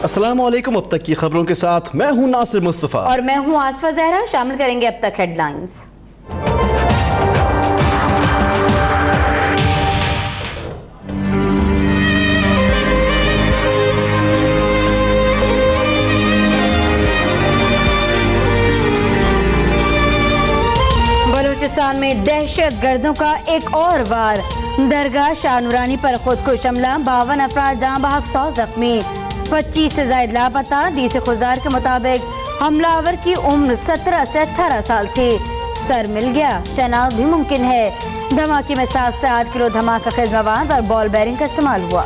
अस्सलाम वालेकुम। अब तक की खबरों के साथ मैं हूं नासिर मुस्तफ़ा और मैं हूं आसफा ज़हरा। शामिल करेंगे अब तक हेडलाइंस। बलूचिस्तान में दहशत गर्दों का एक और वार। दरगाह शाह नूरानी पर खुदकुश हमला, 52 अफराद जहां बहक 100 जख्मी, 25 से ज्यादा लापता। डीसी खुजार के मुताबिक हमलावर की उम्र 17 से 18 साल थी। सर मिल गया, शनाख्त भी मुमकिन है। धमाके में 7 से 8 किलो धमाका खेज मवाद और बॉल बेरिंग का इस्तेमाल हुआ।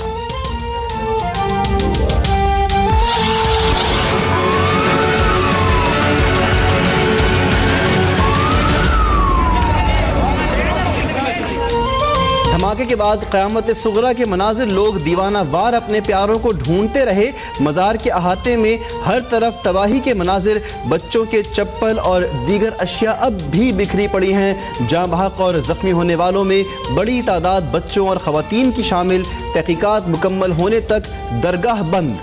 धमाके के बाद क़यामत सुगरा के मनाजिर, लोग दीवाना वार अपने प्यारों को ढूंढते रहे। मज़ार के अहाते में हर तरफ तबाही के मनाजिर, बच्चों के चप्पल और दीगर अशिया अब भी बिखरी पड़ी हैं। जाँ बहक और ज़ख्मी होने वालों में बड़ी तादाद बच्चों और ख़वातीन की शामिल। तहकीकात मुकम्मल होने तक दरगाह बंद।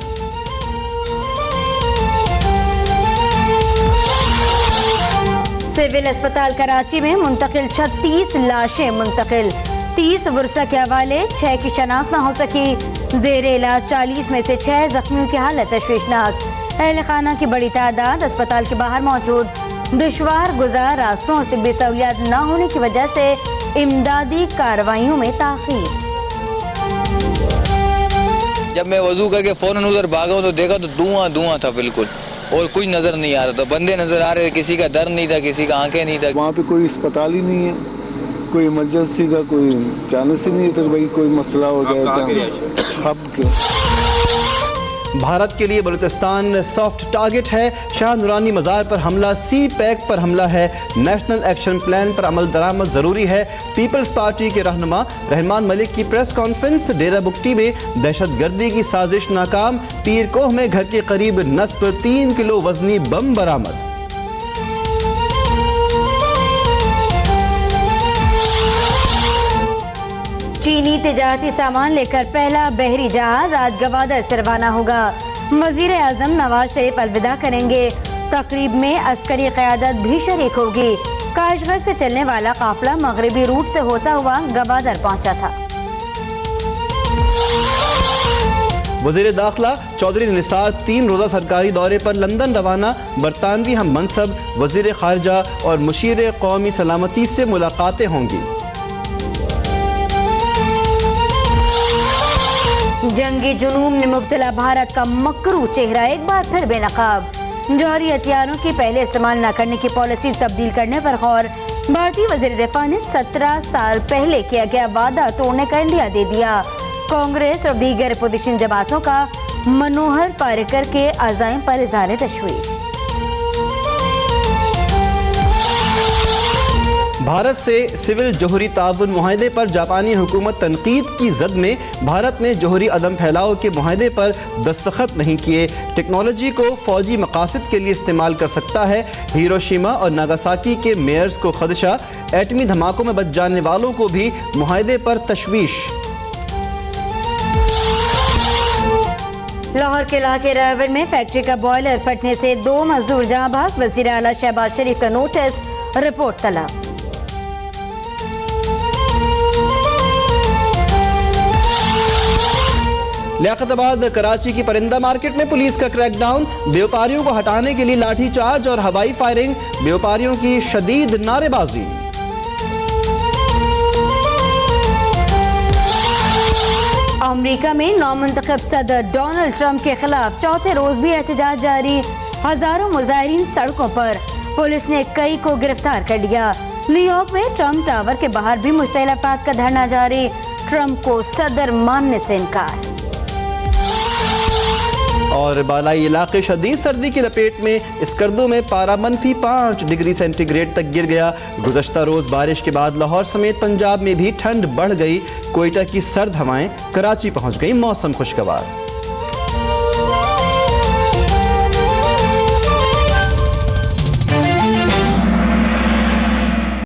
सिविल अस्पताल कराची में मुंतकिल 36 लाशें मुंतकिल, 30 वर्षा के हवाले, 6 की शनाख्त न हो सकी। जेरे इलाज 40 में से 6 जख्मियों की हालत तशवीशनाक। अहल खाना की बड़ी तादाद अस्पताल के बाहर मौजूद। दुश्वार गुजार रास्तों और तिब्बी सहूलियात न होने की वजह से इमदादी कार्रवाइयों में ताखीर। जब मैं वजू करके फौरन उधर भागा तो देखा तो धुआं धुआं था बिल्कुल, और कुछ नजर नहीं आ रहा था। बंदे नजर आ रहे थे, किसी का दर नहीं था, किसी का आंखें नहीं था। वहाँ पे कोई अस्पताल ही नहीं है, कोई इमरजेंसी का कोई चांस ही नहीं है, तो भाई कोई मसला हो जाए तो भारत के लिए बलूचिस्तान सॉफ्ट टारगेट है। शाह नूरानी मज़ार पर हमला सी पैक पर हमला है। नेशनल एक्शन प्लान पर अमल दरामद ज़रूरी है। पीपल्स पार्टी के रहनुमा रहमान मलिक की प्रेस कॉन्फ्रेंस। डेरा बुगटी में दहशत गर्दी की साजिश नाकाम। पीर कोह में घर के करीब नस्ब 3 किलो वजनी बम बरामद। चीनी तिजारती सामान लेकर पहला बहरी जहाज आज गवादर से रवाना होगा। वजीर आजम नवाज शरीफ अलविदा करेंगे। तकरीब में अस्करी क़यादत भी शरीक होगी। काशगर से चलने वाला काफिला मगरबी रूट से होता हुआ गवादर पहुंचा था। वज़ीर दाखिला चौधरी निसार 3 रोज़ा सरकारी दौरे पर लंदन रवाना। बरतानवी हम मनसब वज़ीर खारजा और मुशीर कौमी सलामती से मुलाकातें होंगी। जंगी जुनून ने मुब्तला भारत का मकरू चेहरा एक बार फिर बेनकाब। जौहरी हथियारों की पहले इस्तेमाल न करने की पॉलिसी तब्दील करने पर गौर। भारतीय वज़ीर दिफा ने 17 साल पहले किया गया वादा तोड़ने का इंदिया दे दिया। कांग्रेस और दीगर अपोजिशन जमातों का मनोहर पारिकर के अज़ाइम पर इज़हार तशवीश। भारत से सिविल जोहरी ताउन मुआहदे पर जापानी हुकूमत तनकीद की जद में। भारत ने जोहरी अदम फैलाव के मुआहदे पर दस्तखत नहीं किए। टेक्नोलॉजी को फौजी मकासद के लिए इस्तेमाल कर सकता है। हिरोशिमा और नागासाकी के मेयर्स को खदशा। एटमी धमाकों में बच जाने वालों को भी मुआहदे पर तशवीश। लाहौर के इलाके रायवर में फैक्ट्री का बॉयलर फटने से 2 मजदूर जहां बहक। वज़ीर आला शहबाज शरीफ का नोटिस, रिपोर्ट तलब। लियाकताबाद कराची की परिंदा मार्केट में पुलिस का क्रैकडाउन। व्यापारियों को हटाने के लिए लाठी चार्ज और हवाई फायरिंग। व्यापारियों की शदीद नारेबाजी। अमेरिका में नौमुंतखब सदर डोनाल्ड ट्रंप के खिलाफ चौथे रोज भी एहतजाज जारी। हजारों मुजाहिरीन सड़कों पर। पुलिस ने कई को गिरफ्तार कर लिया। न्यूयॉर्क में ट्रंप टावर के बाहर भी मुश्तइल अफराद का धरना जारी। ट्रंप को सदर मानने से इनकार। और बालाई इलाके शदीद सर्दी की लपेट में। स्कर्दू में पारा -5 डिग्री सेंटीग्रेड तक गिर गया। गुज़श्ता रोज़ बारिश के बाद लाहौर समेत पंजाब में भी ठंड बढ़ गई। कोयटा की सर्द हवाएं कराची पहुंच गई। मौसम खुशगवार।